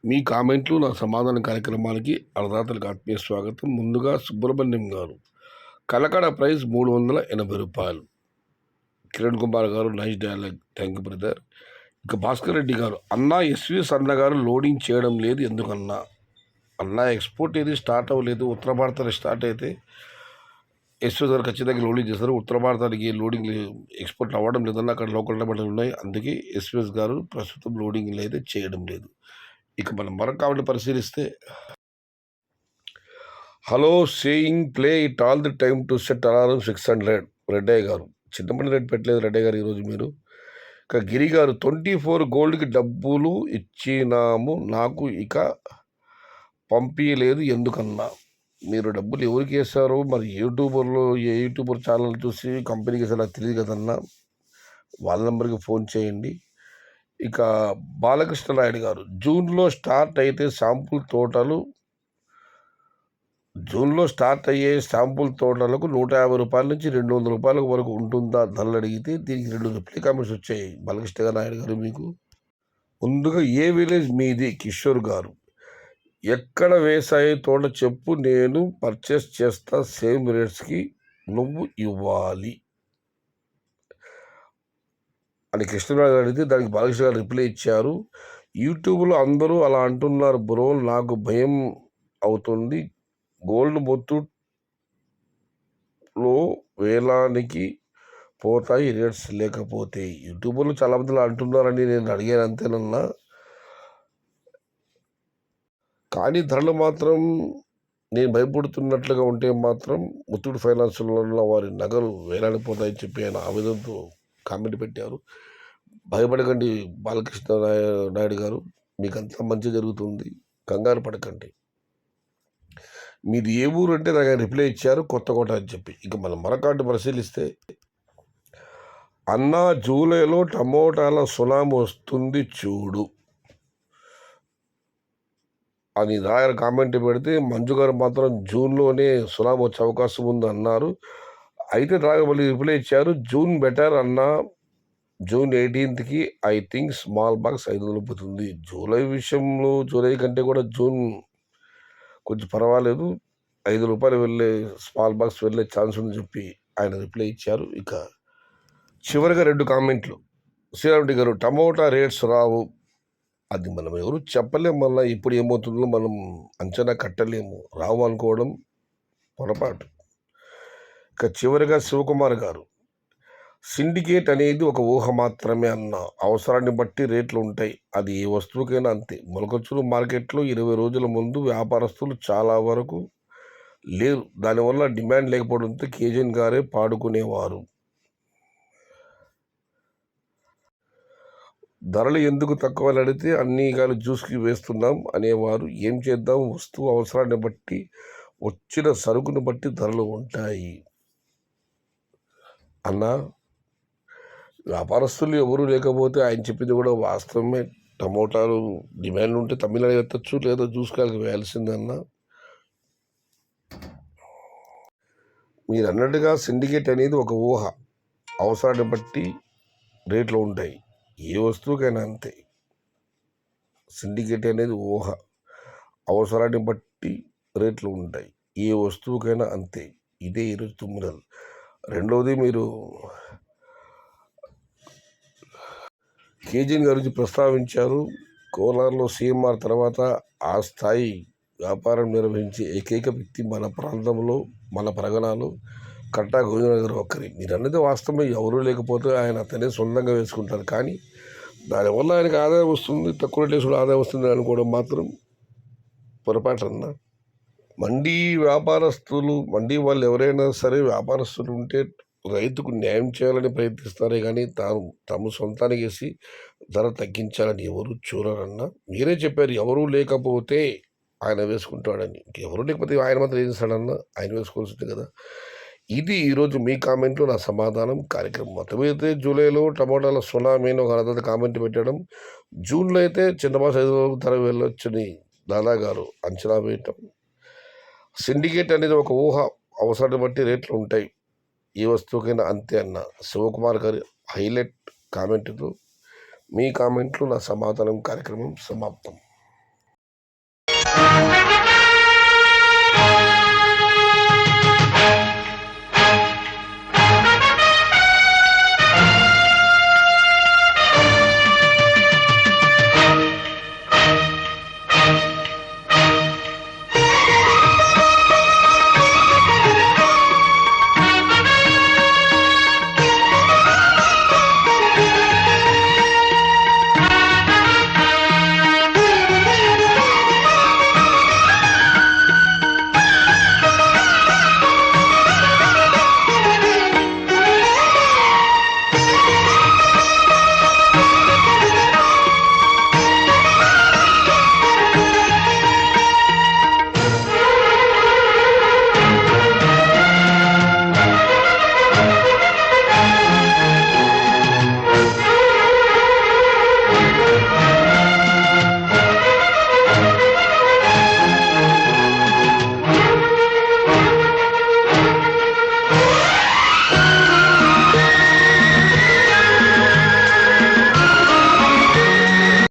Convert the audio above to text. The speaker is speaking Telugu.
మీ కామెంట్లు నా సమాధాన కార్యక్రమానికి అన్నదాతలకు ఆత్మీయ స్వాగతం. ముందుగా సుబ్రహ్మణ్యం గారు, కలకడ ప్రైస్ రూ. 380. కిరణ్ కుమార్ గారు, nice dialogue, thank you brother. ఇక భాస్కర్ రెడ్డి గారు, అన్నా ఎస్వీఎస్ అన్న గారు లోడింగ్ చేయడం లేదు ఎందుకన్నా? అన్నా ఎక్స్పోర్ట్ ఏది స్టార్ట్ అవ్వలేదు. ఉత్తర భారతానికి స్టార్ట్ అయితే ఎస్వీఎస్ గారు ఖచ్చితంగా లోడింగ్ చేస్తారు. ఉత్తర భారతానికి లోడింగ్ ఎక్స్పోర్ట్ అవ్వడం లేదన్న, అక్కడ లోకల్ టమాటాలు ఉన్నాయి. అందుకే ఎస్వీఎస్ గారు ప్రస్తుతం లోడింగ్ అయితే చేయడం లేదు. ఇక మనం మరొక కామెంట్ పరిశీలిస్తే, hello saying play it all the time to set alarm 600 Reddaiah గారు. చింతపండు రేట్ పెట్టలేదు రెడ్డయ్య గారు ఈరోజు మీరు. ఇక గిరి గారు, 24 గోల్డ్కి డబ్బులు ఇచ్చినాము, నాకు ఇక పంపించలేదు ఎందుకన్నా? మీరు డబ్బులు ఎవరికి వేస్తారో మరి ఏ యూట్యూబర్ ఛానల్ చూసి కంపెనీకి అసలు తెలియదు కదన్నా, వాళ్ళ నెంబర్కి ఫోన్ చేయండి. ఇక బాలకృష్ణ నాయుడు గారు, జూన్లో స్టార్ట్ అయ్యే శాంపుల్ తోటలకు ₹150 నుంచి ₹200 వరకు ఉంటుందా ధరలు అడిగితే దీనికి 2 రిప్లై కామెంట్స్ వచ్చాయి. బాలకృష్ణ నాయుడు గారు, మీకు ముందుగా ఏ విలేజ్ మీది? కిషోర్ గారు, ఎక్కడ వేసాయి తోట చెప్పు, నేను పర్చేస్ చేస్తా, సేమ్ రేట్స్కి నువ్వు ఇవ్వాలి అని కృష్ణరాజు గారు అడిగితే దానికి బాలకృష్ణ గారు రిప్లై ఇచ్చారు. యూట్యూబ్లో అందరూ అలా అంటున్నారు బ్రో, నాకు భయం అవుతుంది. గోల్డ్ మొత్తులో వేలానికి పోతాయి రేట్స్ లేకపోతే. యూట్యూబ్లో చాలా మంది అంటున్నారని నేను అడిగాను అంతేనన్నా, కానీ ధరలు మాత్రం నేను భయపడుతున్నట్లుగా ఉంటే మాత్రం ముత్తూట్ ఫైనాన్స్లో వారి నగలు వేలాడిపోతాయని చెప్పి ఆయన ఆవేదనతో కామెంట్ పెట్టారు. భయపడకండి బాలకృష్ణ నాయుడు గారు, మీకు అంతా మంచి జరుగుతుంది, కంగారు పడకండి. మీది ఏ ఊరు అంటే నాకు రిప్లై ఇచ్చారు, కొత్తకోట అని చెప్పి. ఇక మనం మరొకటి పరిశీలిస్తే, అన్నా జూలైలో టమోటాల సునామీ వస్తుంది చూడు అని రాయర్ కామెంట్ పెడితే, మంజు గారు మాత్రం జూన్లోనే సునామీ వచ్చే అవకాశం ఉంది అన్నారు. అయితే రాగమల్లి రిప్లై ఇచ్చారు, జూన్ బెటర్ అన్నా, జూన్ 18కి ఐ థింక్ స్మాల్ బాక్స్ 500 పోతుంది. జూలై కంటే కూడా జూన్ కొంచెం పర్వాలేదు, ₹5 వెళ్ళే స్మాల్ బాక్స్ వెళ్ళే ఛాన్స్ ఉందని చెప్పి ఆయన రిప్లై ఇచ్చారు. ఇక చివరిగా 2 కామెంట్లు. శ్రీరామరెడ్డి గారు, టమోటా రేట్స్ రావు, అది మనం ఎవరు చెప్పలేము, మళ్ళీ ఇప్పుడు ఏమవుతుందో మనం అంచనా కట్టలేము, రావు అనుకోవడం పొరపాటు. ఇక చివరిగా శివకుమార్ గారు, సిండికేట్ అనేది ఒక ఊహ మాత్రమే అన్న, అవసరాన్ని బట్టి రేట్లు ఉంటాయి, అది ఏ వస్తువుకైనా అంతే. మొలకొచ్చులు మార్కెట్లో 20 రోజుల ముందు వ్యాపారస్తులు చాలా వరకు లేరు, దానివల్ల డిమాండ్ లేకపోవడంతో కేజీఎన్ గారే పాడుకునేవారు. ధరలు ఎందుకు తక్కువ అడిగితే అన్నీ కానీ జ్యూస్కి వేస్తున్నాం అనేవారు. ఏం చేద్దాం, వస్తువు అవసరాన్ని బట్టి, వచ్చిన సరుకును బట్టి ధరలు ఉంటాయి అన్న. వ్యాపారస్తులు ఎవరు లేకపోతే ఆయన చెప్పింది కూడా వాస్తవమే. టమోటాలు డిమాండ్ ఉంటే తమిళనాడు ఎత్తచ్చు, లేదా జ్యూస్కాయలకు వేయాల్సిందన్న. మీరు అన్నట్టుగా సిండికేట్ అనేది ఒక ఊహ, అవసరాన్ని బట్టి రేట్లు ఉంటాయి, ఏ వస్తువుకైనా అంతే. సిండికేట్ అనేది ఊహ, అవసరాన్ని బట్టి రేట్లు ఉంటాయి, ఏ వస్తువుకైనా అంతే. ఇదే ఈరోజు తుమ్ముదలు. రెండవది, మీరు కేజీఎన్ గురించి ప్రస్తావించారు. కోలార్లో సీఎంఆర్ తర్వాత ఆ స్థాయి వ్యాపారం నిర్వహించే ఏకైక వ్యక్తి మన ప్రాంతంలో, మన ప్రగణాలు కట్టా గోవిందరావు గారు ఒక్కరి. మీరు అన్నది వాస్తవమే, ఎవరూ లేకపోతే ఆయన అతనే సొంతంగా వేసుకుంటారు, కానీ దానివల్ల ఆయనకు ఆదాయం వస్తుంది, తక్కువ రేట్ వేసుకుంటే ఆదాయం వస్తుంది అనుకోవడం మాత్రం పొరపాటు అన్న. మండీ వాళ్ళు ఎవరైనా సరే వ్యాపారస్తులు ఉంటే రైతుకు న్యాయం చేయాలని ప్రయత్నిస్తారే కానీ తమ సొంతానికి వేసి ధర తగ్గించాలని ఎవరు చూడరన్నా. మీరే చెప్పారు, ఎవరూ లేకపోతే ఆయన వేసుకుంటాడని. ఎవరు లేకపోతే ఆయన మాత్రం ఏం చేస్తాడన్నా, ఆయన వేసుకోవాల్సింది కదా. ఇది ఈరోజు మీ కామెంట్లో నా సమాధానం కార్యక్రమం. మొత్తమైతే జూలైలో టమోటాల సునామీని ఒక అర్థత కామెంట్ పెట్టడం, జూన్లో అయితే చిన్నమాస 5 ధర వెళ్ళొచ్చని దాదా గారు అంచనా వేయటం. సిండికేట్ అనేది ఒక ఊహ, అవసరాన్ని బట్టి రేట్లు ఉంటాయి, ఏ వస్తువుకైనా అంతే అన్న శివకుమార్ గారి హైలైట్ కామెంట్తో మీ కామెంట్లు నా సమాధానం కార్యక్రమం సమాప్తం.